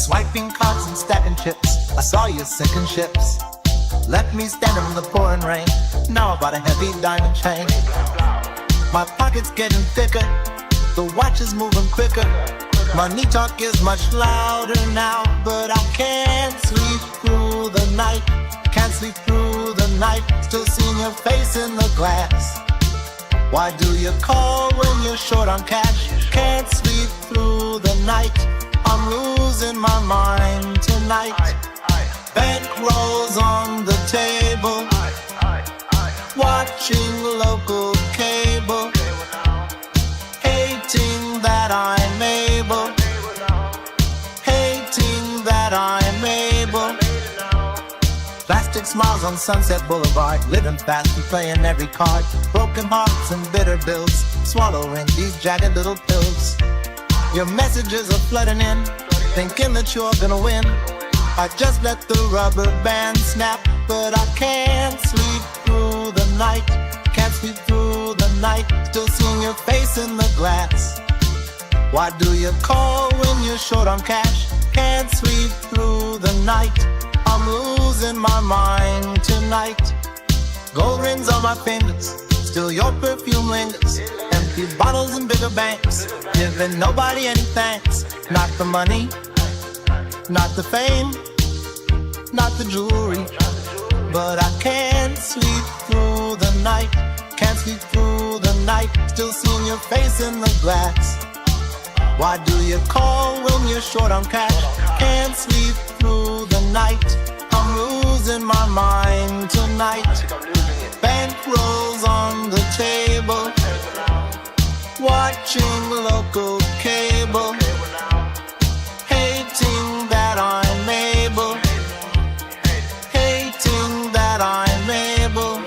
Swiping cards and stacking chips. I saw you sinking ships. Left me standing in the pouring rain. Now I bought a heavy diamond chain. My pocket's getting thicker. The watch is moving quicker. Money talk is much louder now, but I can't sleep through the night. Can't sleep through the night. Still seeing your face in the glass. Why do you call when you're short on cash? Can't sleep through the night. I'm losing my mind tonight. Bankrolls on the table. Watching local cable. Hating that I'm able. Hating that I'm able. Plastic smiles on Sunset Boulevard. Living fast and playing every card. Broken hearts and bitter bills. Swallowing these jagged little pills. Your messages are flooding in, thinking that you're gonna win. I just let the rubber band snap, but I can't sleep through the night. Can't sleep through the night. Still seeing your face in the glass. Why do you call when you're short on cash? Can't sleep through the night. I'm losing my mind tonight. Gold rings on my fingers, still your perfume lingers. Empty bottles and bigger banks, giving nobody any thanks. Not the money, not the fame, not the jewelry, but I can't sleep through the night. Can't sleep through the night. Still seeing your face in the glass. Why do you call when you're short on cash? Can't sleep through the night. I'm losing my mind tonight. Bankrolls on the table. Watching local cable. Hating that I'm able. Hating that I'm able.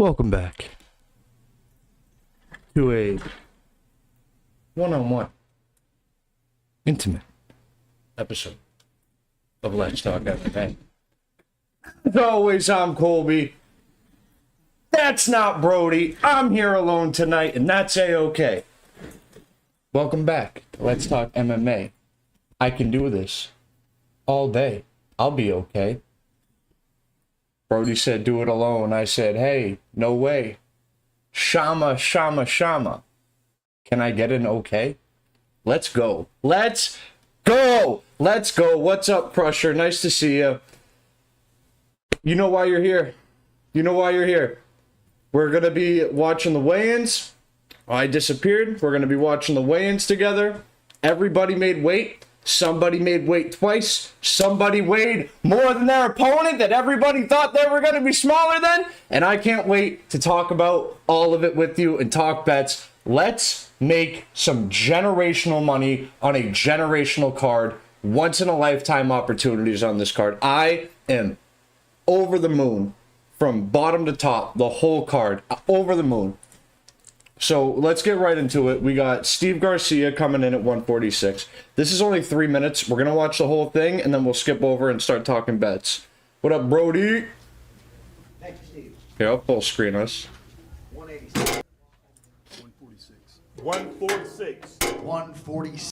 Welcome back to a one-on-one, intimate episode of Let's Talk MMA. As always, I'm Colby. That's not Brody. I'm here alone tonight, and that's A-okay. Welcome back to Let's Talk MMA. I can do this all day. I'll be okay. Brody said, do it alone. I said, hey, no way. Shama, shama, shama. Can I get an okay? Let's go. Let's go. Let's go. What's up, Crusher? Nice to see you. You know why you're here. You know why you're here. We're going to be watching the weigh-ins. I disappeared. We're going to be watching the weigh-ins together. Everybody made weight. Somebody made weight twice. Somebody weighed more than their opponent that everybody thought they were going to be smaller than. And I can't wait to talk about all of it with you and talk bets. Let's make some generational money on a generational card. Once in a lifetime opportunities on this card. I am over the moon from bottom to top, the whole card, over the moon. So let's get right into it. We got Steve Garcia coming in at 146. This is only 3 minutes. We're going to watch the whole thing, and then we'll skip over and start talking bets. What up, Brody? Thank you, Steve. Here, I'll full screen us. 186. 146. 146.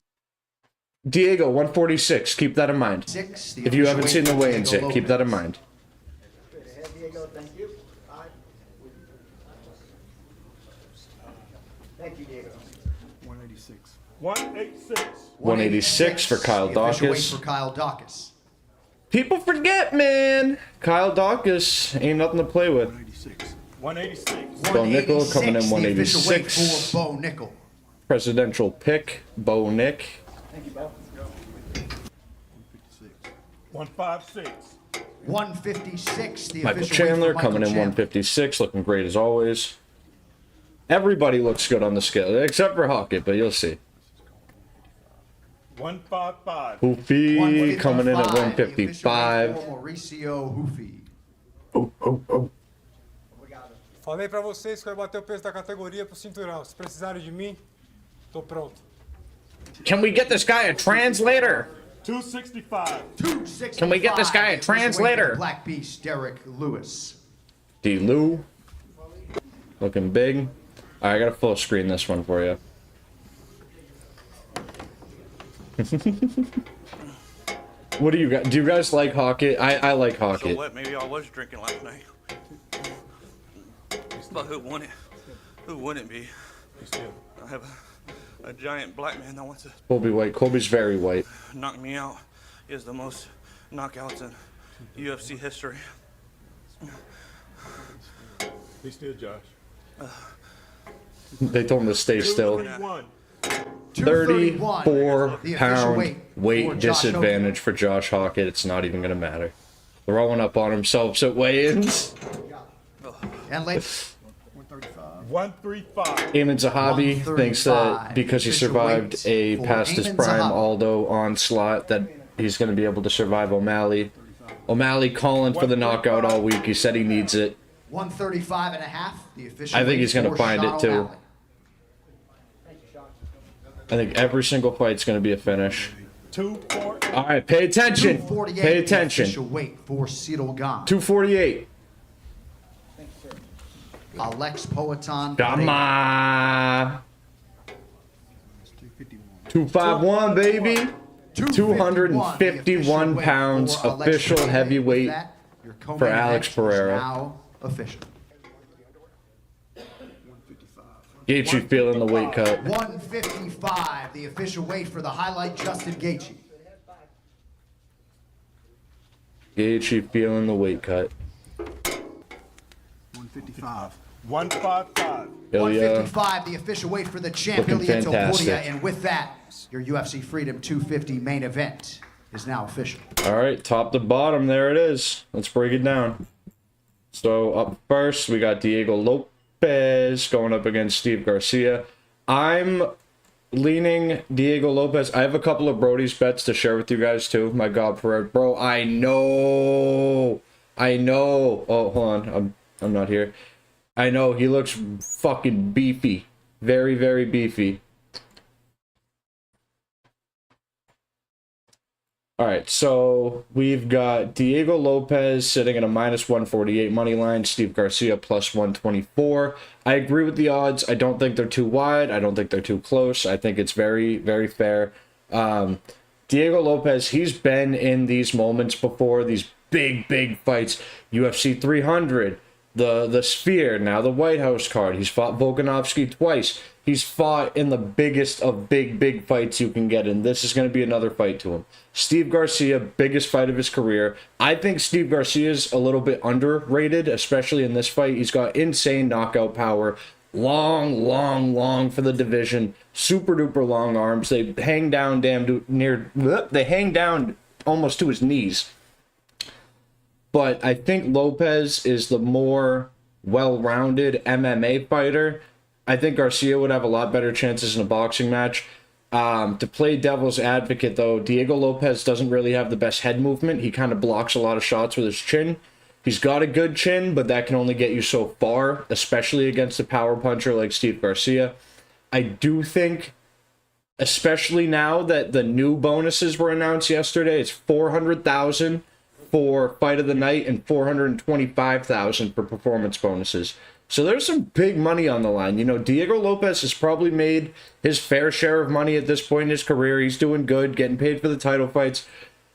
Diego, 146. Keep that in mind. If you haven't seen the weigh-ins yet, keep that in mind. Straight ahead, Diego. Thank you. Thank you, Diego. 186. 186. 186 for Kyle The official weight Dawkins. for Kyle Dawkins. People forget, man. Kyle Dawkins ain't nothing to play with. 186. 186. Bo Nickel coming in 186, the official weight 186. for Bo Nickel. Presidential pick, Bo Nick. Thank you, Bo. 156. 156, the Michael official Chandler weight for Michael coming in Chandler. 156, looking great as always. Everybody looks good on the scale, except for Hockett, but you'll see. 155. Hoofy coming in at 155, the official weight 155. for Mauricio Hoofy. Falei pra vocês que eu ia bater o peso da categoria pro cinturão. Se precisarem de mim, tô pronto. Can we get this guy a translator? 265. 265, Can we get this guy a the official weight for translator? the Black Beast, Derek Lewis. D. Lou. Looking big. Alright, I gotta full screen this one for you. What do you guys? Do you guys like Hockett? I like So Hockett. what? Maybe I was drinking last night. But who wouldn't? Who wouldn't be? I have a giant black man that wants to Colby White. Colby's very white. knock me out. He has the most knockouts in UFC history. Be still, Josh. They told him to stay still. 231. 231, 34 the official pound weight weight for Josh disadvantage for Josh Hockett. It's not even going to matter. Throwing up on himself at weigh-ins. And ladies, 135. Eamon Zahabi 135, thinks that because he official survived weight a for past his Eamon prime Zahabi. Aldo onslaught that he's going to be able to survive O'Malley. O'Malley calling for the knockout all week. He said he needs it. 135 and a half, the official I think weight he's gonna for find Sean it, too. O'Malley. I think every single fight's going to be a finish. 240. All right, pay attention. 248, Pay the attention. official weight for Cyril Gane. 248. Alex Poetin. Gama. 251, baby. 251 pounds, official heavyweight for Alex Pereira. Now official. Gaethje feeling the weight cut. 155, the official weight for the highlight, Justin Gaethje. Gaethje feeling the weight cut. 155. 155. Ilya 155, the official weight for the champ, looking Ilya Topuria. fantastic. And with that, your UFC Freedom 250 main event is now official. All right, top to bottom, there it is. Let's break it down. So up first, we got Diego Lopez going up against Steve Garcia. I'm leaning Diego Lopez. I have a couple of Brody's bets to share with you guys too. My God, Pereira, bro, I know. Oh, hold on, I'm not here. I know, he looks fucking beefy. Very, very beefy. All right, so we've got Diego Lopez sitting at a -148 money line, Steve Garcia +124. I agree with the odds. I don't think they're too wide. I don't think they're too close. I think it's very, very fair. Diego Lopez, he's been in these moments before, these big, big fights. UFC 300, the Sphere, now the White House card. He's fought Volkanovski twice. He's fought in the biggest of big, big fights you can get in. This is going to be another fight to him. Steve Garcia, biggest fight of his career. I think Steve Garcia is a little bit underrated, especially in this fight. He's got insane knockout power. Long, long, long for the division. Super duper long arms. They hang down they hang down almost to his knees. But I think Lopez is the more well-rounded MMA fighter. I think Garcia would have a lot better chances in a boxing match. To play devil's advocate, though, Diego Lopez doesn't really have the best head movement. He kind of blocks a lot of shots with his chin. He's got a good chin, but that can only get you so far, especially against a power puncher like Steve Garcia. I do think, especially now that the new bonuses were announced yesterday, it's $400,000 for fight of the night and $425,000 for performance bonuses. So there's some big money on the line. You know, Diego Lopez has probably made his fair share of money at this point in his career. He's doing good, getting paid for the title fights.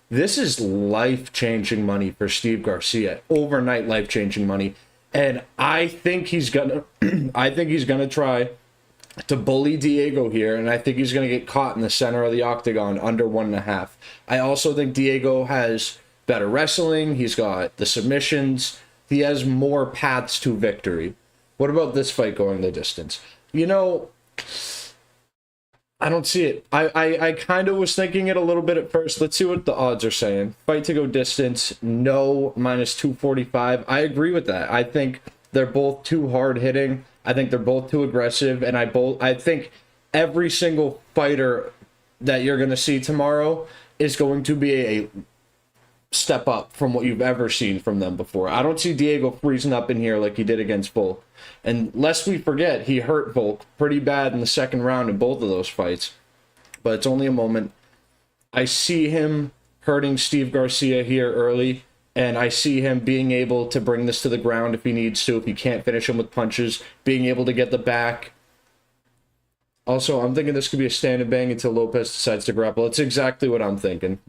This is life-changing money for Steve Garcia. Overnight life-changing money. And I think he's gonna try to bully Diego here, and I think he's gonna get caught in the center of the octagon under 1.5. I also think Diego has better wrestling. He's got the submissions. He has more paths to victory. What about this fight going the distance? You know, I don't see it. I kind of was thinking it a little bit at first. Let's see what the odds are saying. Fight to go distance, no, -245. I agree with that. I think they're both too hard hitting. I think they're both too aggressive, and I think every single fighter that you're going to see tomorrow is going to be a step up from what you've ever seen from them before. I don't see Diego freezing up in here like he did against Volk. And lest we forget, he hurt Volk pretty bad in the second round in both of those fights. But it's only a moment. I see him hurting Steve Garcia here early, and I see him being able to bring this to the ground if he needs to, if he can't finish him with punches, being able to get the back. Also, I'm thinking this could be a stand and bang until Lopez decides to grapple. It's exactly what I'm thinking.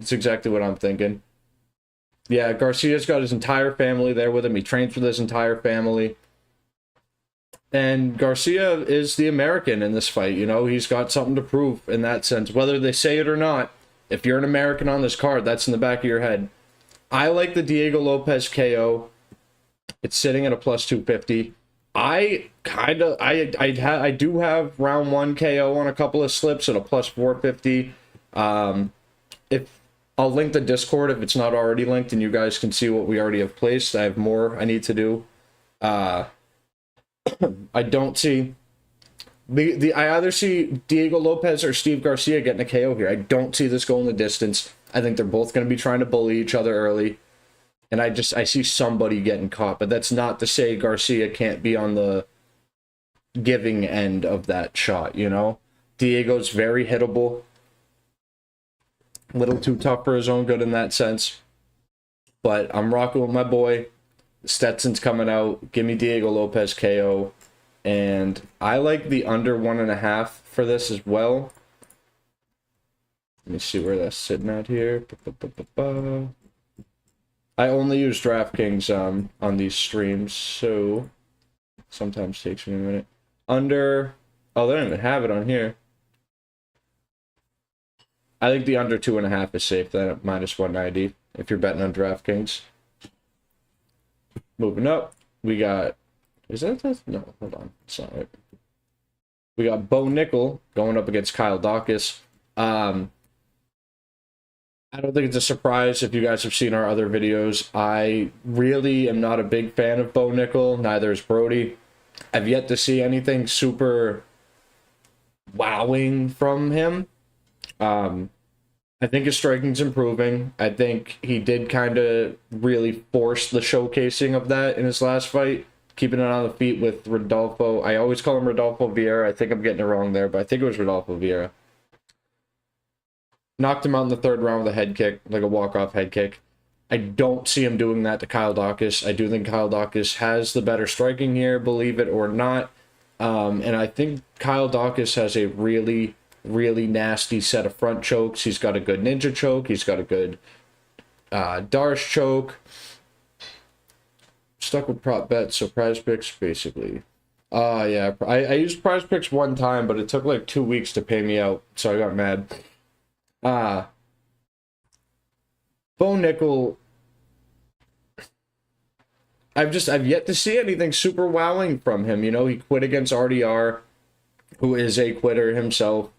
Yeah, Garcia's got his entire family there with him. He trains with his entire family. And Garcia is the American in this fight. You know, he's got something to prove in that sense. Whether they say it or not, if you're an American on this card, that's in the back of your head. I like the Diego Lopez KO. It's sitting at a +250. I do have round 1 KO on a couple of slips at a +450. If I'll link the Discord if it's not already linked, and you guys can see what we already have placed. I have more I need to do. I don't see I either see Diego Lopez or Steve Garcia getting a KO here. I don't see this going the distance. I think they're both going to be trying to bully each other early, and I see somebody getting caught. But that's not to say Garcia can't be on the giving end of that shot. You know, Diego's very hittable. Little too tough for his own good in that sense. But I'm rocking with my boy. Stetson's coming out. Give me Diego Lopez KO. And I like the under 1.5 for this as well. Let me see where that's sitting at here. I only use DraftKings on these streams, so sometimes takes me a minute. Under... Oh, they don't even have it on here. I think the under 2.5 is safe then at -190 if you're betting on DraftKings. Moving up, we got... Is that... No, hold on. It's not right. We got Bo Nickel going up against Kyle Dawkins. I don't think it's a surprise if you guys have seen our other videos. I really am not a big fan of Bo Nickel. Neither is Brody. I've yet to see anything super wowing from him. I think his striking's improving. I think he did kind of really force the showcasing of that in his last fight. keeping it on the feet with Rodolfo. I always call him Rodolfo Vieira. I think I'm getting it wrong there, but I think it was Rodolfo Vieira. Knocked him out in the third round with a head kick, like a walk-off head kick. I don't see him doing that to Kyle Daukaus. I do think Kyle Daukaus has the better striking here, believe it or not. And I think Kyle Daukaus has a really, really nasty set of front chokes. He's got a good ninja choke. He's got a good Darce choke. Stuck with prop bets, so prize picks, basically. Yeah, I used prize picks one time, but it took like 2 weeks to pay me out, so I got mad. Bo Nickel, I've yet to see anything super wowing from him. You know, he quit against RDR, who is a quitter himself.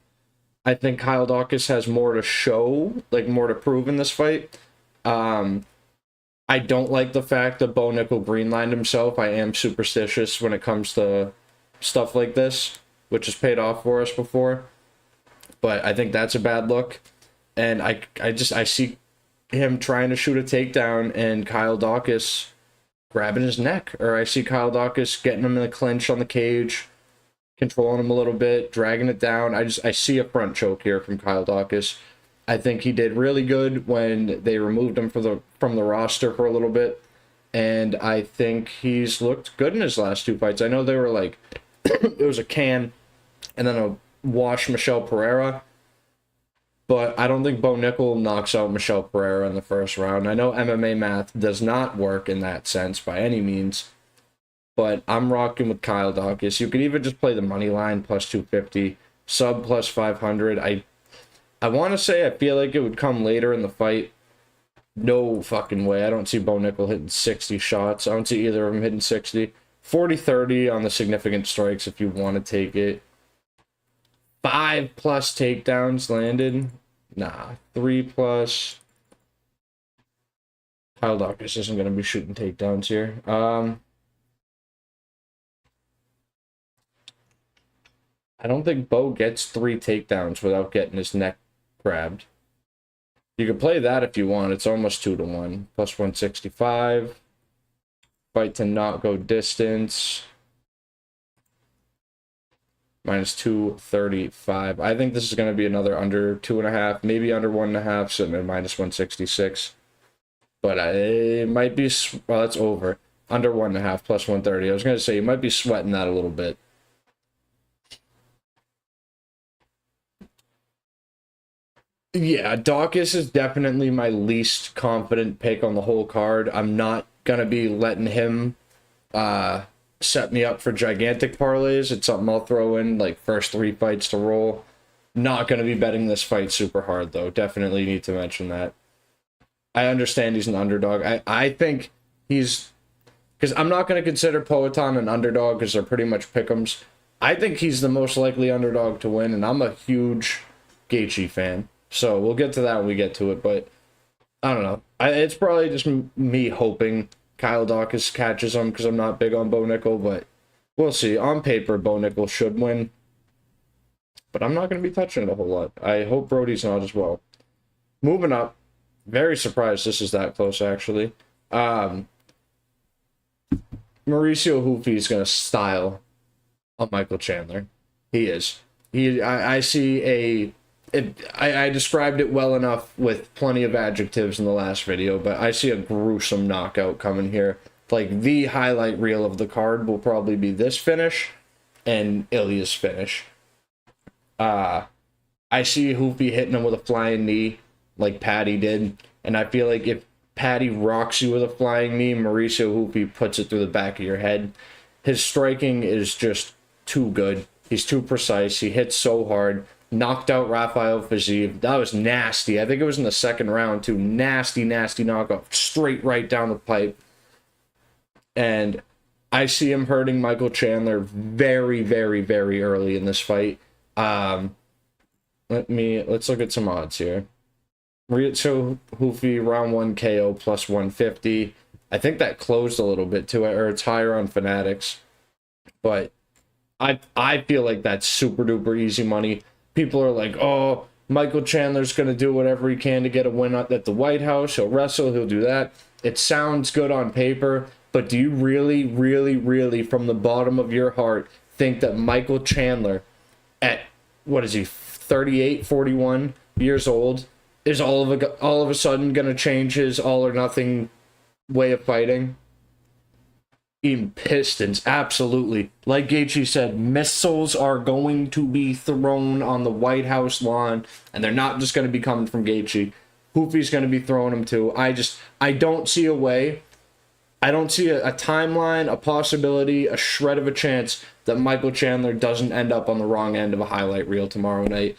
I think Kyle Daukaus has more to show, like more to prove in this fight. I don't like the fact that Bo Nickel greenlined himself. I am superstitious when it comes to stuff like this, which has paid off for us before. But I think that's a bad look. And I see him trying to shoot a takedown and Kyle Daukaus grabbing his neck. Or I see Kyle Daukaus getting him in the clinch on the cage, controlling him a little bit, dragging it down. I see a front choke here from Kyle Daukaus. I think he did really good when they removed him from the roster for a little bit. And I think he's looked good in his last 2 fights. I know they were like, it was a can and then a wash Michel Pereira. But I don't think Bo Nickel knocks out Michel Pereira in the first round. I know MMA math does not work in that sense by any means. But I'm rocking with Kyle Daukaus. You could even just play the money line plus 250, sub plus 500. I want to say I feel like it would come later in the fight. No fucking way. I don't see Bo Nickel hitting 60 shots. I don't see either of them hitting 60. 40-30 on the significant strikes if you want to take it. 5+ takedowns landed. Nah, 3+. Kyle Daukaus isn't going to be shooting takedowns here. I don't think Bo gets 3 takedowns without getting his neck grabbed. You can play that if you want. It's almost 2-1. Plus 165. Fight to not go distance. Minus 235. I think this is going to be another under 2.5, maybe under 1.5, sitting at minus 166. But it might be, well, that's over. Under 1.5 plus 130. I was going to say, you might be sweating that a little bit. Yeah, Daukaus is definitely my least confident pick on the whole card. I'm not going to be letting him set me up for gigantic parlays. It's something I'll throw in, like, first 3 fights to roll. Not going to be betting this fight super hard, though. Definitely need to mention that. I understand he's an underdog. I think he's... Because I'm not going to consider Poatan an underdog because they're pretty much pick'ems. I think he's the most likely underdog to win, and I'm a huge Gaethje fan. So we'll get to that when we get to it, but I don't know. It's probably just me hoping Kyle Daukaus catches him because I'm not big on Bo Nickel, but we'll see. On paper, Bo Nickel should win, but I'm not going to be touching it a whole lot. I hope Brody's not as well. Moving up, very surprised this is that close, actually. Mauricio Hoofy is going to style on Michael Chandler. He is. I see a... I described it well enough with plenty of adjectives in the last video, but I see a gruesome knockout coming here. Like, the highlight reel of the card will probably be this finish and Ilya's finish. I see Hoofy hitting him with a flying knee like Patty did, and I feel like if Patty rocks you with a flying knee, Mauricio Hoofy puts it through the back of your head. His striking is just too good. He's too precise. He hits so hard. Knocked out Rafael Fiziev. That was nasty. I think it was in the second round, too. Nasty, nasty knockout. Straight right down the pipe. And I see him hurting Michael Chandler very, very, very early in this fight. Let's look at some odds here. Mauricio Hoofy, round 1 KO plus 150. I think that closed a little bit, too. Or it's higher on Fanatics. But I feel like that's super duper easy money. People are like, oh, Michael Chandler's going to do whatever he can to get a win at the White House. He'll wrestle. He'll do that. It sounds good on paper, but But do you really, really, really, from the bottom of your heart, think that Michael Chandler, at, what is he, 38, 41 years old, is all of a sudden going to change his all or nothing way of fighting? Even Pistons, absolutely. Like Gaethje said, missiles are going to be thrown on the White House lawn, and they're not just going to be coming from Gaethje. Hoofy's going to be throwing them too. I don't see a way. I don't see a timeline, a possibility, a shred of a chance that Michael Chandler doesn't end up on the wrong end of a highlight reel tomorrow night.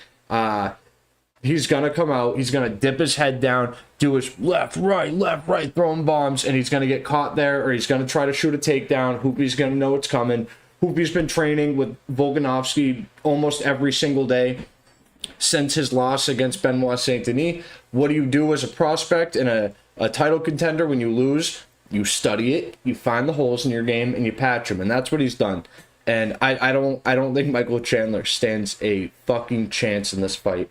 He's going to come out, he's going to dip his head down, do his left, right, throwing bombs, and he's going to get caught there, or he's going to try to shoot a takedown. Hoopy's going to know it's coming. Hoopy's been training with Volkanovski almost every single day since his loss against Benoit Saint-Denis. What do you do as a prospect and a title contender when you lose? You study it, you find the holes in your game, and you patch them, and that's what he's done. And I don't think Michael Chandler stands a fucking chance in this fight.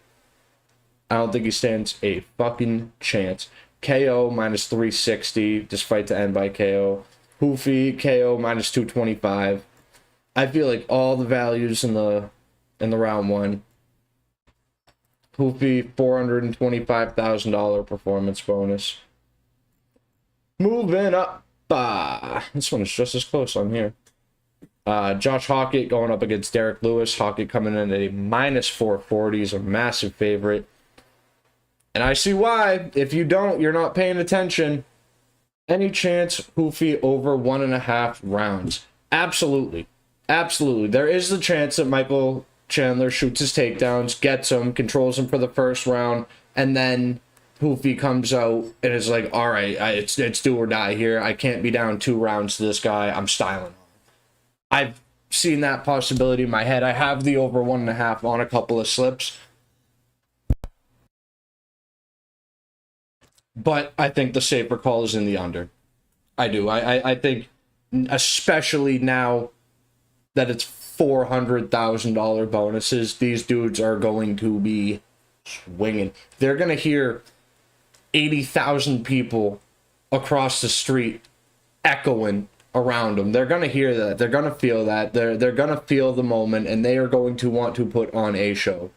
I don't think he stands a fucking chance. KO minus 360, just fight to end by KO. Hoofy, KO minus 225. I feel like all the values in the round one. Hoofy, $425,000 performance bonus. Moving up. This one is just as close on here. Josh Hockett going up against Derek Lewis. Hockett coming in at a minus 440 is a massive favorite. And I see why. If you don't, you're not paying attention. Any chance Hoofy over 1.5 rounds? Absolutely. Absolutely. There is the chance that Michael Chandler shoots his takedowns, gets him, controls him for the first round, and then Hoofy comes out and is like, all right, it's do or die here. I can't be down 2 rounds to this guy. I'm styling on him. I've seen that possibility in my head. I have the over 1.5 on a couple of slips. But I think the safer call is in the under. I do. I think, especially now that it's $400,000 bonuses, these dudes are going to be swinging. They're going to hear 80,000 people across the street echoing around them. They're going to hear that. They're going to feel that. They're going to feel the moment, and they are going to want to put on a show.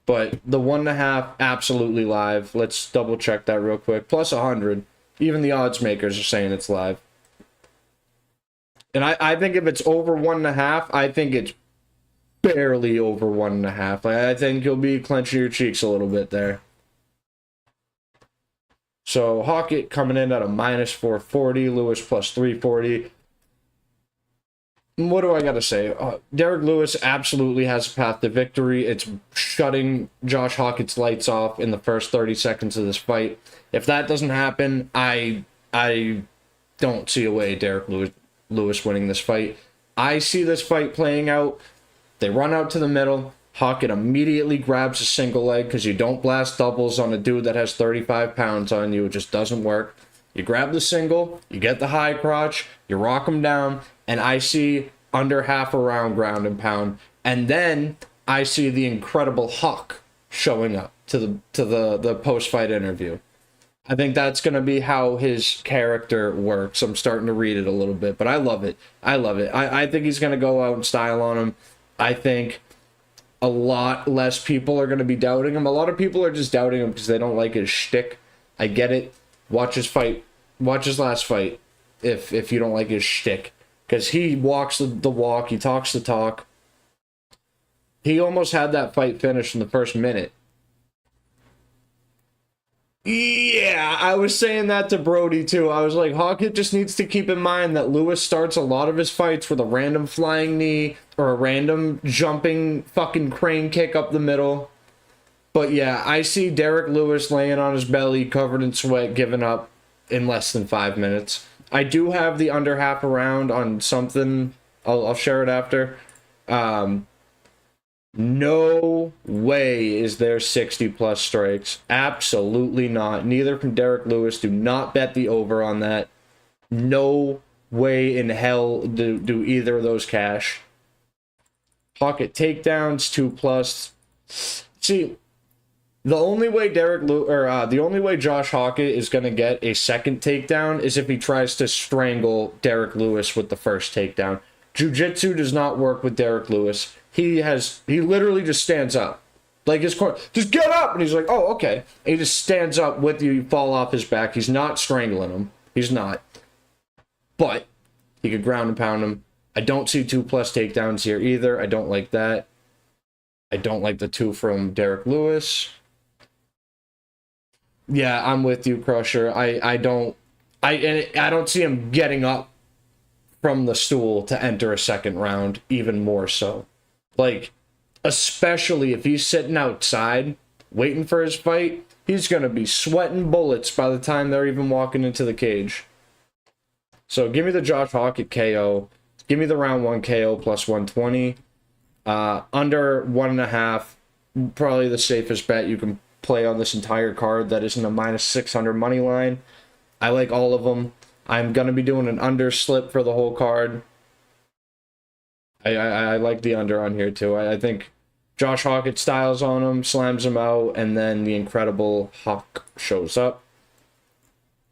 But the 1.5, absolutely live. Let's double check that real quick. Plus 100. Even the odds makers are saying it's live. And I think if it's over 1.5, I think it's barely over 1.5. I think you'll be clenching your cheeks a little bit there. So Hockett coming in at a minus 440. Lewis plus 340. What do I got to say? Derek Lewis absolutely has a path to victory. It's shutting Josh Hockett's lights off in the first 30 seconds of this fight. If that doesn't happen, I don't see a way Derek Lewis winning this fight. I see this fight playing out. They run out to the middle. Hockett immediately grabs a single leg because you don't blast doubles on a dude that has 35 pounds on you. It just doesn't work. You grab the single, you get the high crotch, you rock him down, and I see under half a round ground and pound. And then I see the incredible Hawk showing up to the post-fight interview. I think that's going to be how his character works. I'm starting to read it a little bit, but I love it. I think he's going to go out and style on him. I think a lot less people are going to be doubting him. A lot of people are just doubting him because they don't like his shtick. I get it. Watch his fight. Watch his last fight if you don't like his shtick. Because he walks the walk. He talks the talk. He almost had that fight finished in the first minute. Yeah, I was saying that to Brody too. I was like, Hockett just needs to keep in mind that Lewis starts a lot of his fights with a random flying knee or a random jumping fucking crane kick up the middle. But yeah, I see Derek Lewis laying on his belly, covered in sweat, giving up in less than 5 minutes. I do have the under half a round on something. I'll share it after. No way is there 60 plus strikes. Absolutely not. Neither from Derek Lewis. Do not bet the over on that. No way in hell do either of those cash. Pocket takedowns 2 plus. See, The only way the only way Josh Hockett is going to get a second takedown is if he tries to strangle Derek Lewis with the first takedown. Jiu-jitsu does not work with Derek Lewis. He literally just stands up. Like his corner, just get up! And he's like, oh, okay. And he just stands up with you, you fall off his back. He's not strangling him. He's not. But he could ground and pound him. I don't see 2+ takedowns here either. I don't like that. I don't like the 2 from Derek Lewis. Yeah, I'm with you, Crusher. I don't see him getting up from the stool to enter a second round, even more so. Like, especially if he's sitting outside waiting for his fight, he's going to be sweating bullets by the time they're even walking into the cage. So give me the Josh Hockett KO. Give me the round 1 KO plus 120. Under 1.5, probably the safest bet you can play on this entire card that isn't a -600 money line. I like all of them. I'm going to be doing an under slip for the whole card. I like the under on here too. I think Josh Hockett styles on him, slams him out, and then the incredible Hawk shows up.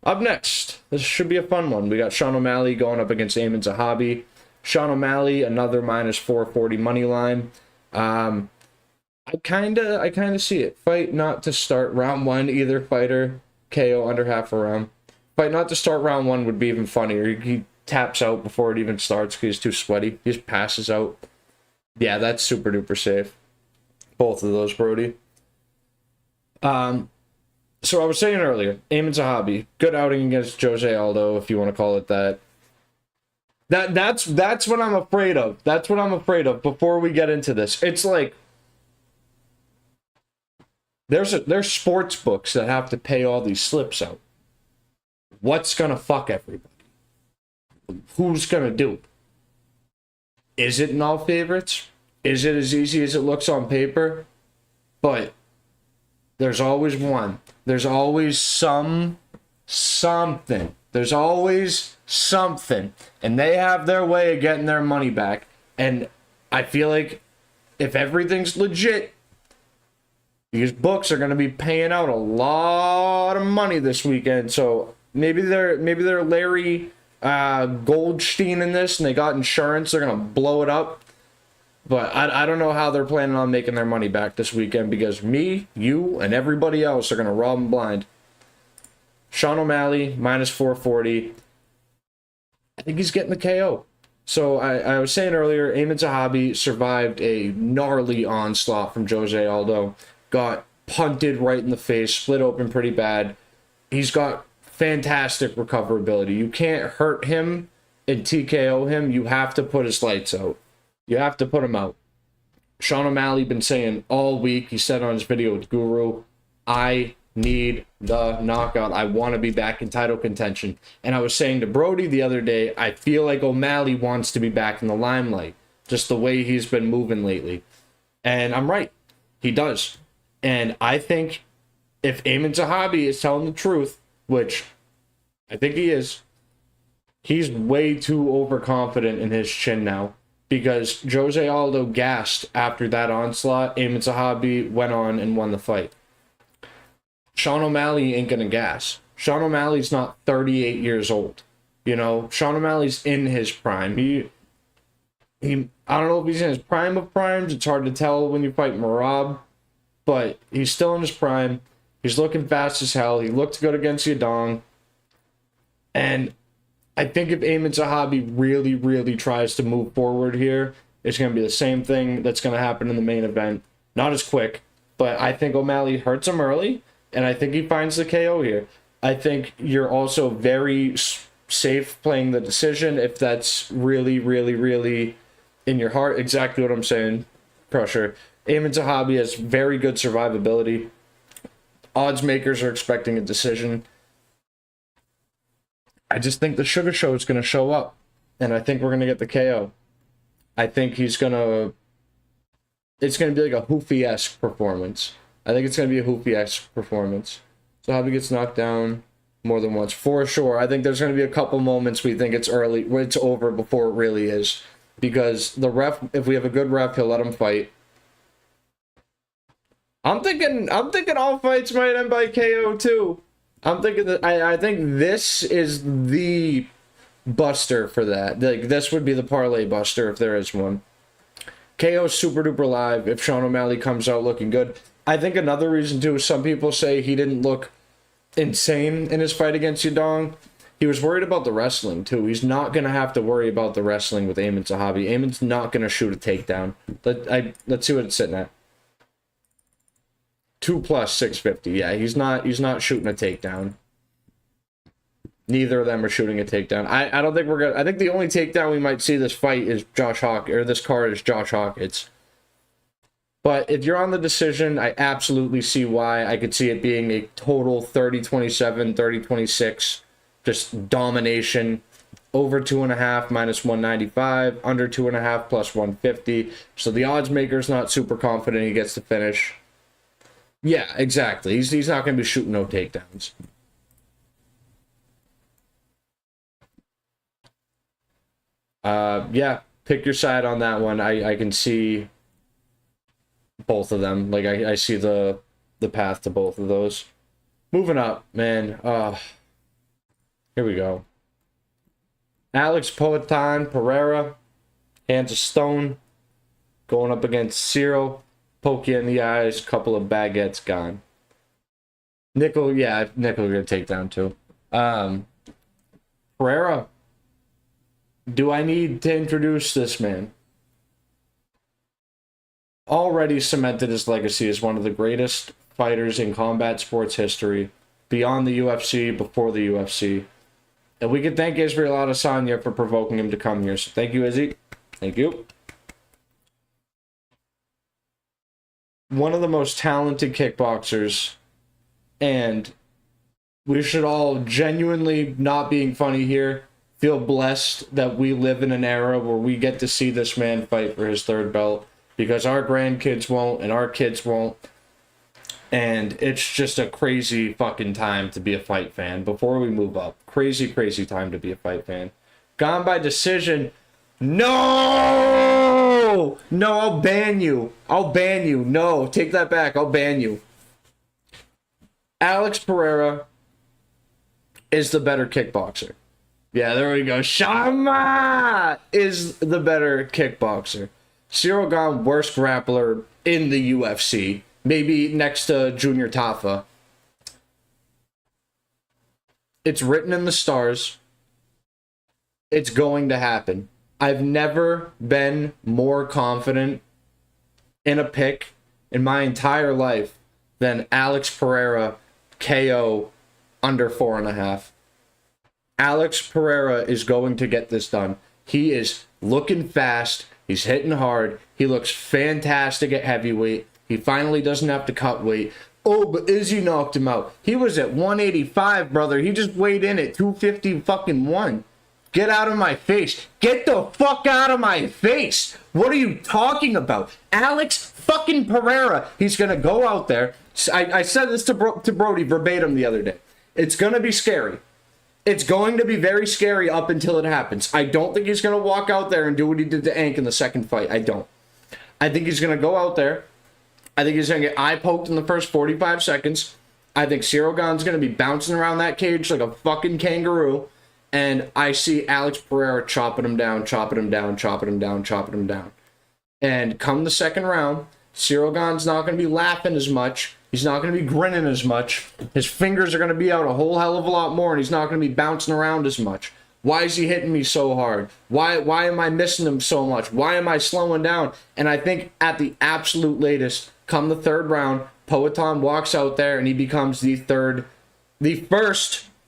Up next, this should be a fun one. We got Sean O'Malley going up against Amin Zahabi. Sean O'Malley, another -440 money line. I kind of see it. Fight not to start round 1, either fighter. KO under half a round. Fight not to start round 1 would be even funnier. He taps out before it even starts because he's too sweaty. He just passes out. Yeah, that's super duper safe. Both of those, Brody. So I was saying earlier, Amin Zahabi, good outing against Jose Aldo, if you want to call it that. That's what I'm afraid of. That's what I'm afraid of before we get into this. It's like there's sports books that have to pay all these slips out. What's gonna fuck everybody? Who's gonna do it? Is it in all favorites? Is it as easy as it looks on paper? But there's always one. There's always something. There's always something. And they have their way of getting their money back. And I feel like if everything's legit, these books are going to be paying out a lot of money this weekend. So maybe they're Larry Goldstein in this and they got insurance. They're going to blow it up. But I don't know how they're planning on making their money back this weekend because me, you, and everybody else are going to rob them blind. Sean O'Malley, -440. I think he's getting the KO. So I was saying earlier, Amin Zahabi survived a gnarly onslaught from Jose Aldo. Got punted right in the face, split open pretty bad. He's got fantastic recoverability. You can't hurt him and TKO him. You have to put his lights out. You have to put him out. Sean O'Malley been saying all week, he said on his video with Guru, I need the knockout. I want to be back in title contention. And I was saying to Brody the other day, I feel like O'Malley wants to be back in the limelight. Just the way he's been moving lately. And I'm right. He does. And I think if Amin Zahabi is telling the truth, which I think he is, he's way too overconfident in his chin now. Because Jose Aldo gassed after that onslaught. Amin Zahabi went on and won the fight. Sean O'Malley ain't gonna gas. Sean O'Malley's not 38 years old. You know, Sean O'Malley's in his prime. He I don't know if he's in his prime of primes. It's hard to tell when you fight Merab. But he's still in his prime. He's looking fast as hell. He looked good against Yadong. And I think if Amin Zahabi really, really tries to move forward here, it's going to be the same thing that's going to happen in the main event. Not as quick, but I think O'Malley hurts him early, and I think he finds the KO here. I think you're also very safe playing the decision if that's really, really, really in your heart. Exactly what I'm saying, Crusher. Amin Zahabi has very good survivability. Odds makers are expecting a decision. I just think the Sugar Show is going to show up, and I think we're going to get the KO. I think it's going to be like a Hoofy-esque performance. I think it's going to be a Hoofy-esque performance. So Zahabi gets knocked down more than once, for sure. I think there's going to be a couple moments we think it's early, where it's over before it really is. Because the ref, if we have a good ref, he'll let him fight. I'm thinking all fights might end by KO too. I'm thinking that I think this is the buster for that. Like, this would be the parlay buster if there is one. KO's super duper live if Sean O'Malley comes out looking good. I think another reason too is some people say he didn't look insane in his fight against Yadong. He was worried about the wrestling too. He's not going to have to worry about the wrestling with Amin Zahabi. Amin's not going to shoot a takedown. Let's see what it's sitting at. 2 plus 650. Yeah, he's not shooting a takedown. Neither of them are shooting a takedown. I don't think we're gonna. I think the only takedown we might see this fight is Josh Hawk, or this card is Josh Hawkins. But if you're on the decision, I absolutely see why. I could see it being a total 30-27, 30-26, just domination. Over 2.5 minus 195, under 2.5 plus 150. So the odds maker's not super confident he gets to finish. Yeah, exactly. He's not going to be shooting no takedowns. Yeah, pick your side on that one. I can see both of them. Like, I see the path to both of those. Moving up, man. Here we go. Alex Poatan Pereira, hands of stone, going up against Cyril. Poke you in the eyes, couple of baguettes gone. Nickel, yeah, Nickel gonna take down too. Pereira, do I need to introduce this man? Already cemented his legacy as one of the greatest fighters in combat sports history, beyond the UFC, before the UFC. And we can thank Israel Adesanya for provoking him to come here. So thank you, Izzy. Thank you. One of the most talented kickboxers, and we should all genuinely, not being funny here, feel blessed that we live in an era where we get to see this man fight for his third belt, because our grandkids won't and our kids won't. And it's just a crazy fucking time to be a fight fan. Before we move up, crazy time to be a fight fan. Gone by decision. No, I'll ban you. No, take that back. I'll ban you. Alex Pereira is the better kickboxer. Yeah, there we go. Shama is the better kickboxer. Cyril Gane, worst grappler in the UFC. Maybe next to Junior Tafa. It's written in the stars. It's going to happen. I've never been more confident in a pick in my entire life than Alex Pereira KO under 4.5. Alex Pereira is going to get this done. He is looking fast. He's hitting hard. He looks fantastic at heavyweight. He finally doesn't have to cut weight. Oh, but Izzy knocked him out. He was at 185, brother. He just weighed in at 250 fucking 1. Get out of my face. Get the fuck out of my face. What are you talking about? Alex fucking Pereira. He's going to go out there. I said this to Brody verbatim the other day. It's going to be scary. It's going to be very scary up until it happens. I don't think he's going to walk out there and do what he did to Ank in the second fight. I don't. I think he's going to go out there. I think he's going to get eye poked in the first 45 seconds. I think Cyril Gane's going to be bouncing around that cage like a fucking kangaroo. And I see Alex Pereira chopping him down. And come the second round, Cyril Gane's not going to be laughing as much. He's not going to be grinning as much. His fingers are going to be out a whole hell of a lot more, and he's not going to be bouncing around as much. Why is he hitting me so hard? Why am I missing him so much? Why am I slowing down? And I think at the absolute latest, come the third round, Poatan walks out there and he becomes the first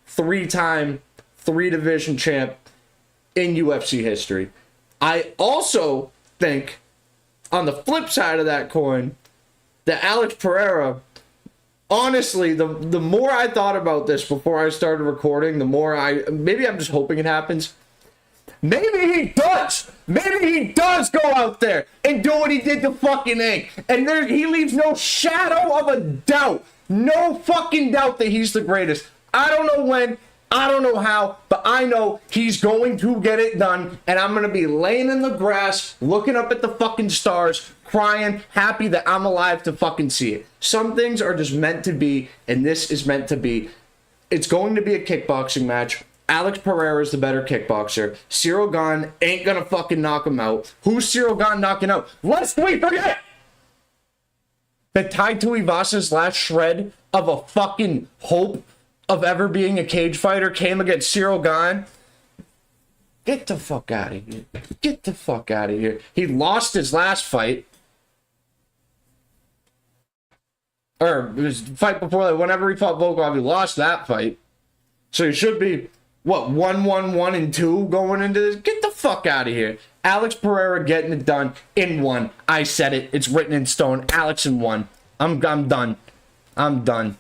3-time 3-division champ in UFC history. I also think, on the flip side of that coin, that Alex Pereira, honestly, the more I thought about this before I started recording, the more maybe I'm just hoping it happens. Maybe he does. Maybe he does go out there and do what he did to fucking Ank. And he leaves no shadow of a doubt. No fucking doubt that he's the greatest. I don't know when. I don't know how, but I know he's going to get it done, and I'm going to be laying in the grass, looking up at the fucking stars, crying, happy that I'm alive to fucking see it. Some things are just meant to be, and this is meant to be. It's going to be a kickboxing match. Alex Pereira is the better kickboxer. Cyril Gane ain't gonna fucking knock him out. Who's Cyril Gane knocking out? Lest we forget that Tai Tuivasa's last shred of a fucking hope of ever being a cage fighter came against Cyril Gane. Get the fuck out of here. Get the fuck out of here. He lost his last fight. Or his fight before that, whenever he fought Volkov, he lost that fight. So he should be, what, 1-1-1-2 going into this? Get the fuck out of here. Alex Pereira getting it done in 1. I said it. It's written in stone. Alex in 1. I'm done. I'm done.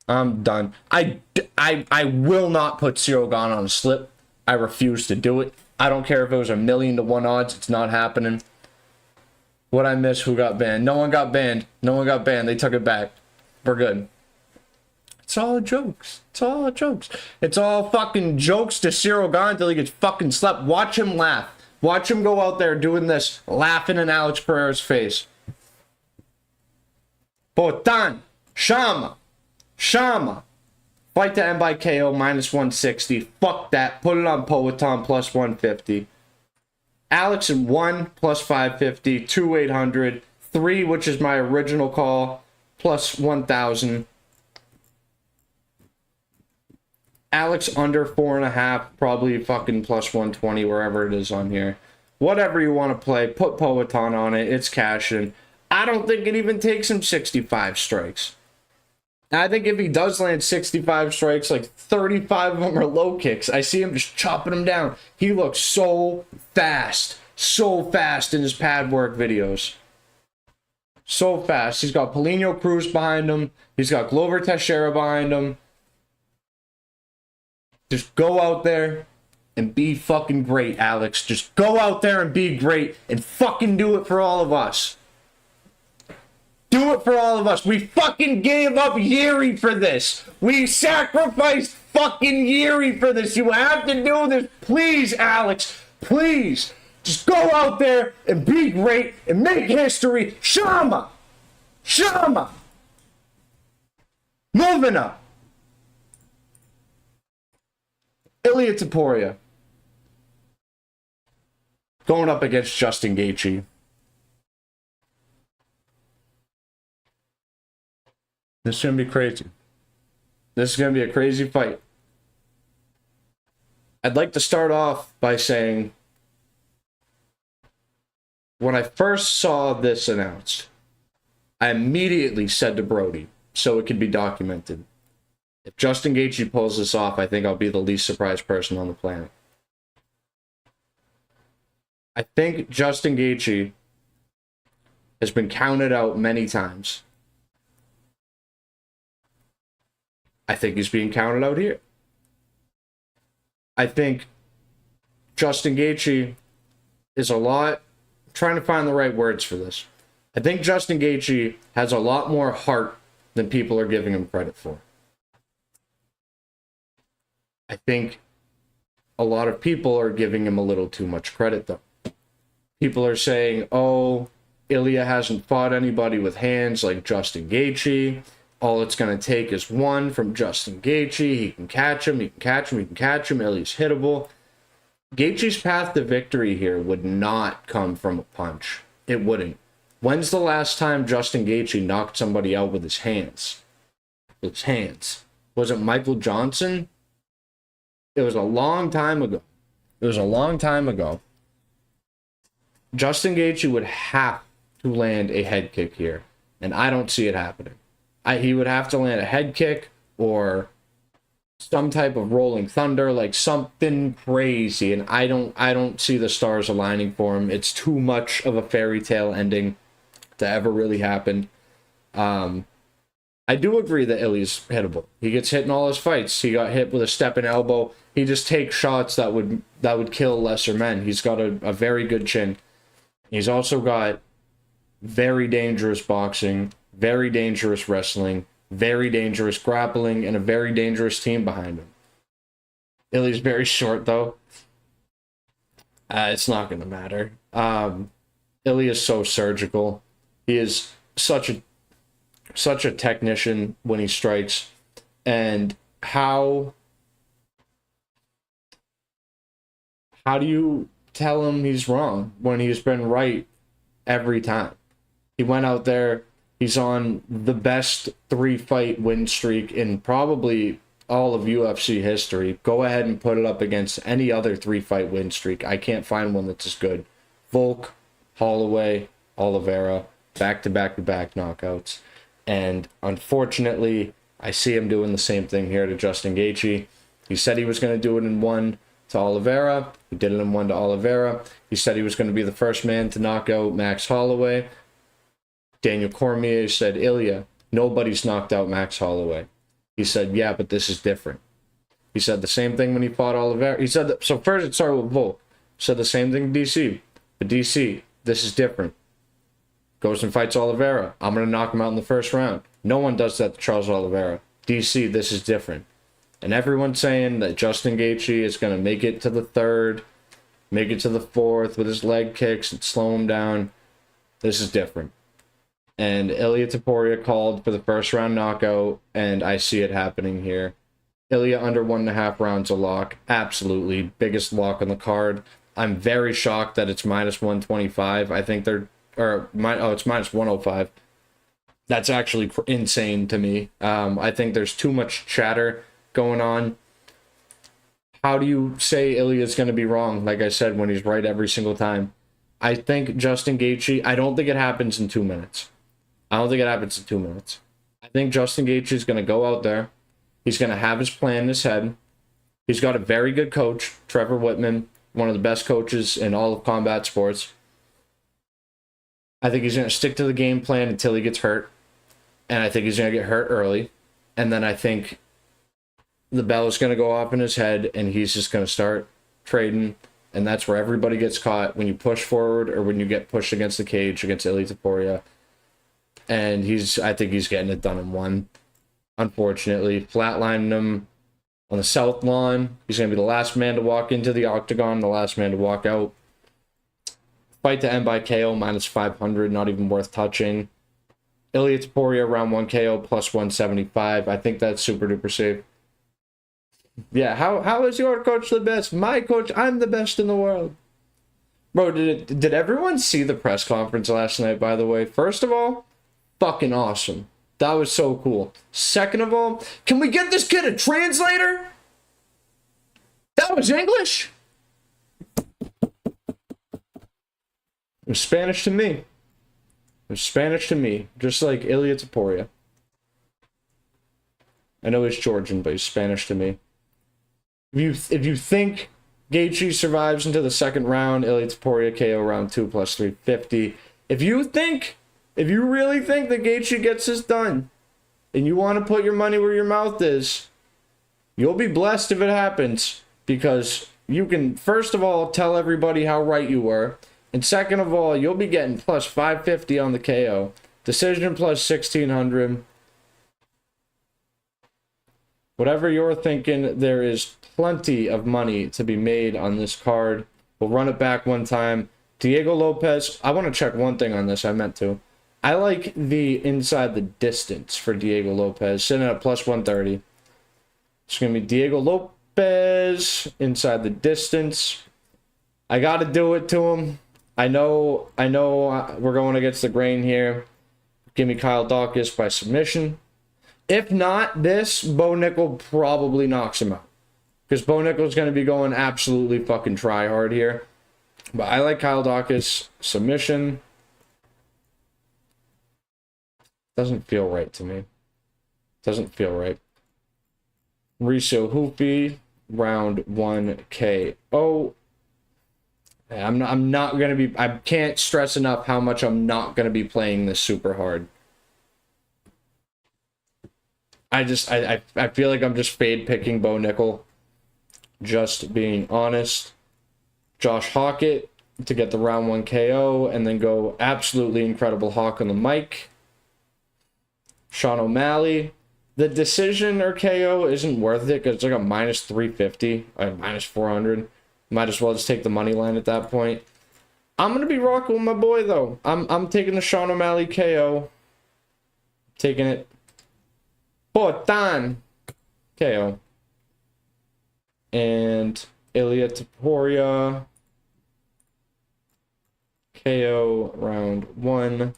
I'm done. I will not put Cyril Gane on a slip. I refuse to do it. I don't care if it was 1,000,000 to 1 odds. It's not happening. What I miss? Who got banned? No one got banned. No one got banned. They took it back. We're good. It's all jokes. It's all jokes. It's all fucking jokes to Cyril Gane until he gets fucking slept. Watch him laugh. Watch him go out there doing this, laughing in Alex Pereira's face. Potan. Shama. Fight to end by KO -160. Fuck that. Put it on Poatan +150. Alex in 1 +550. 2 800. 3, which is my original call, +1000. Alex under 4.5, probably fucking +120, wherever it is on here. Whatever you want to play, put Poatan on it. It's cashing. I don't think it even takes him 65 strikes. I think if he does land 65 strikes, like 35 of them are low kicks. I see him just chopping them down. He looks so fast in his pad work videos. So fast. He's got Paulinho Cruz behind him. He's got Glover Teixeira behind him. Just go out there and be fucking great, Alex. Just go out there and be great and fucking do it for all of us. Do it for all of us. We fucking gave up Yuri for this. We sacrificed fucking Yuri for this. You have to do this. Please, Alex. Please. Just go out there and be great and make history. Shama. Moving up. Ilia Topuria. Going up against Justin Gaethje. This is going to be crazy. This is going to be a crazy fight. I'd like to start off by saying, when I first saw this announced, I immediately said to Brody, so it could be documented, if Justin Gaethje pulls this off, I think I'll be the least surprised person on the planet. I think Justin Gaethje has been counted out many times. I think he's being counted out here. I think Justin Gaethje is a lot... I'm trying to find the right words for this. I think Justin Gaethje has a lot more heart than people are giving him credit for. I think a lot of people are giving him a little too much credit, though. People are saying, oh, Ilia hasn't fought anybody with hands like Justin Gaethje. All it's going to take is one from Justin Gaethje. He can catch him. Ilia's hittable. Gaethje's path to victory here would not come from a punch. It wouldn't. When's the last time Justin Gaethje knocked somebody out with his hands? Was it Michael Johnson? It was a long time ago. Justin Gaethje would have to land a head kick here, and I don't see it happening. He would have to land a head kick or some type of rolling thunder, like something crazy, and I don't see the stars aligning for him. It's too much of a fairy tale ending to ever really happen. I do agree that Ilia's hittable. He gets hit in all his fights. He got hit with a step and elbow. He just takes shots that would kill lesser men. He's got a very good chin. He's also got very dangerous boxing, very dangerous wrestling, very dangerous grappling, and a very dangerous team behind him. Ilia's very short, though. It's not going to matter. Ilya is so surgical. He is such a technician when he strikes. And how do you tell him he's wrong when he's been right every time? He went out there, he's on the best 3-fight win streak in probably all of UFC history. Go ahead and put it up against any other 3-fight win streak. I can't find one that's as good. Volk, Holloway, Oliveira, back-to-back-to-back knockouts. And unfortunately, I see him doing the same thing here to Justin Gaethje. He said he was going to do it in 1 to Oliveira. He did it in 1 to Oliveira. He said he was going to be the first man to knock out Max Holloway. Daniel Cormier said, Ilya, nobody's knocked out Max Holloway. He said, yeah, but this is different. He said the same thing when he fought Oliveira. He said, so first it started with Volk. Said the same thing to DC. But DC, this is different. Goes and fights Oliveira. I'm going to knock him out in the first round. No one does that to Charles Oliveira. DC, this is different. And everyone's saying that Justin Gaethje is going to make it to the 3rd, make it to the 4th with his leg kicks and slow him down. This is different. And Ilya Topuria called for the first round knockout, and I see it happening here. Ilya under 1.5 rounds a lock. Absolutely. Biggest lock on the card. I'm very shocked that it's minus 125. I think they're, it's minus 105. That's actually insane to me. I think there's too much chatter going on. How do you say Ilya's going to be wrong, like I said, when he's right every single time? I think Justin Gaethje, I don't think it happens in 2 minutes. I think Justin Gaethje is going to go out there. He's going to have his plan in his head. He's got a very good coach, Trevor Whitman, one of the best coaches in all of combat sports. I think he's going to stick to the game plan until he gets hurt. And I think he's going to get hurt early. And then I think the bell is going to go off in his head and he's just going to start trading. And that's where everybody gets caught, when you push forward or when you get pushed against the cage against Ilya Topuria. And I think he's getting it done in 1. Unfortunately, flatlining him on the south lawn. He's going to be the last man to walk into the octagon, the last man to walk out. Fight to end by KO, minus 500, not even worth touching. Ilya Topuria, round 1 KO, plus 175. I think that's super duper safe. Yeah, how is your coach the best? My coach, I'm the best in the world. Bro, did everyone see the press conference last night, by the way? First of all, fucking awesome. That was so cool. Second of all, can we get this kid a translator? That was English. It was Spanish to me. It was Spanish to me, just like Ilya Topuria. I know he's Georgian, but he's Spanish to me. If you think Gaethje survives into the 2nd round, Ilya Topuria KO round 2 plus 350. If you really think that Gaethje gets this done, and you want to put your money where your mouth is, you'll be blessed if it happens, because you can, first of all, tell everybody how right you were, and second of all, you'll be getting plus 550 on the KO. Decision plus 1600. Whatever you're thinking, there is plenty of money to be made on this card. We'll run it back one time. Diego Lopez, I want to check one thing on this. I meant to. I like the inside the distance for Diego Lopez, sitting at plus 130. It's going to be Diego Lopez inside the distance. I got to do it to him. I know we're going against the grain here. Give me Kyle Dawkins by submission. If not this, Bo Nickel probably knocks him out. Because Bo Nickel's going to be going absolutely fucking try hard here. But I like Kyle Dawkins submission. Doesn't feel right to me. Doesn't feel right. Riso Hoopy, round 1 KO. I'm not going to be... I can't stress enough how much I'm not going to be playing this super hard. I feel like I'm just fade picking Bo Nickel. Just being honest. Josh Hockett to get the round 1 KO and then go absolutely incredible Hawk on the mic. Sean O'Malley. The decision or KO isn't worth it because it's like a minus 350 or minus 400. Might as well just take the money line at that point. I'm gonna be rocking with my boy though. I'm taking the Sean O'Malley KO. Taking it. Potan KO. And Ilya Taporia KO round 1.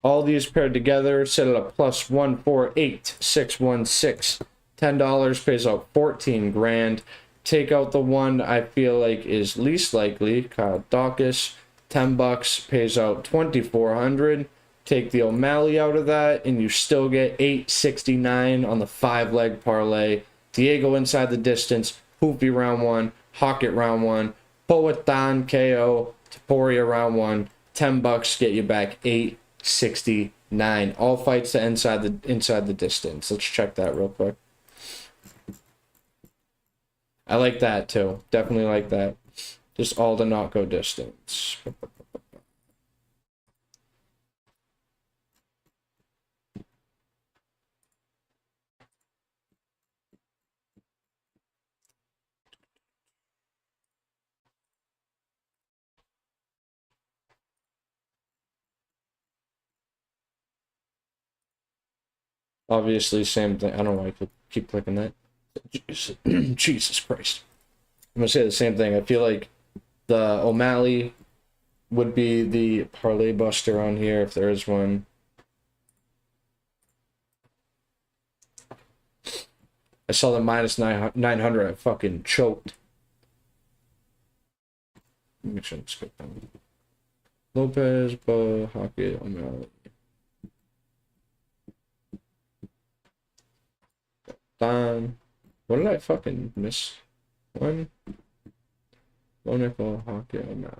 All these paired together set it up plus 148,616. $10 pays out 14 grand. Take out the one I feel like is least likely, Kyle Dawkins. $10 pays out 2,400. Take the O'Malley out of that, and you still get 869 on the 5-leg parlay. Diego inside the distance, Hoopy round 1, Hockett round 1, Poatan KO, Taporia round 1. $10 get you back 869. All fights to inside the distance. Let's check that real quick. I like that too. Definitely like that. Just all to not go distance. Obviously, same thing. I don't know why I keep clicking that. Jesus Christ. I'm going to say the same thing. I feel like the O'Malley would be the parlay buster on here if there is one. I saw the minus 900. I fucking choked. Make sure I'm skipping. Lopez, Bo, Hockey, O'Malley. Don. What did I fucking miss? One. Nickel, Hockey, O'Malley.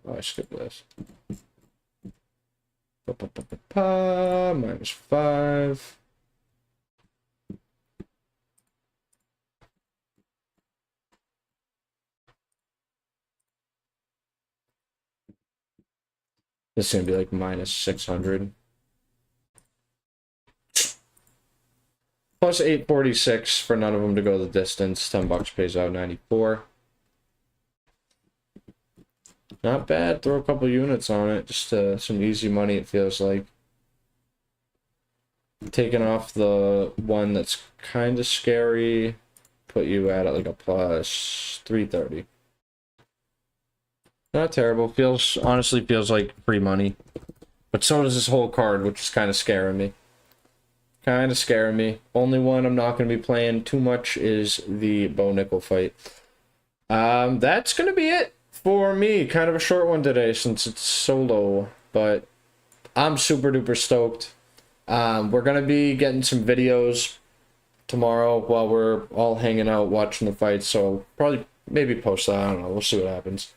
Oh, I skipped this. Minus 5. This is gonna be like minus 600. Plus 846 for none of them to go the distance. $10 pays out 94. Not bad. Throw a couple units on it. Just some easy money, it feels like. Taking off the one that's kind of scary. Put you at like a plus 330. Not terrible. Honestly feels like free money. But so does this whole card, which is kind of scaring me. Only one I'm not going to be playing too much is the Bo Nickel fight. That's going to be it for me. Kind of a short one today since it's solo, but I'm super duper stoked. We're going to be getting some videos tomorrow while we're all hanging out watching the fight, so probably maybe post that. I don't know. We'll see what happens.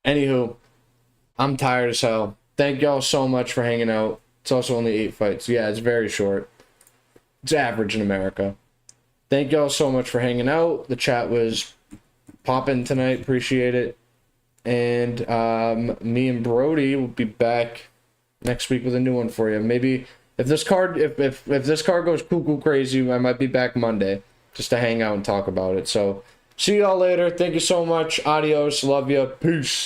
Anywho, I'm tired as hell. Thank y'all so much for hanging out. It's also only 8 fights. Yeah, it's very short. It's average in America. Thank y'all so much for hanging out. The chat was popping tonight. Appreciate it. And me and Brody will be back next week with a new one for you. Maybe if this card if this card goes cuckoo crazy, I might be back Monday just to hang out and talk about it. So see y'all later. Thank you so much. Adios. Love you. Peace.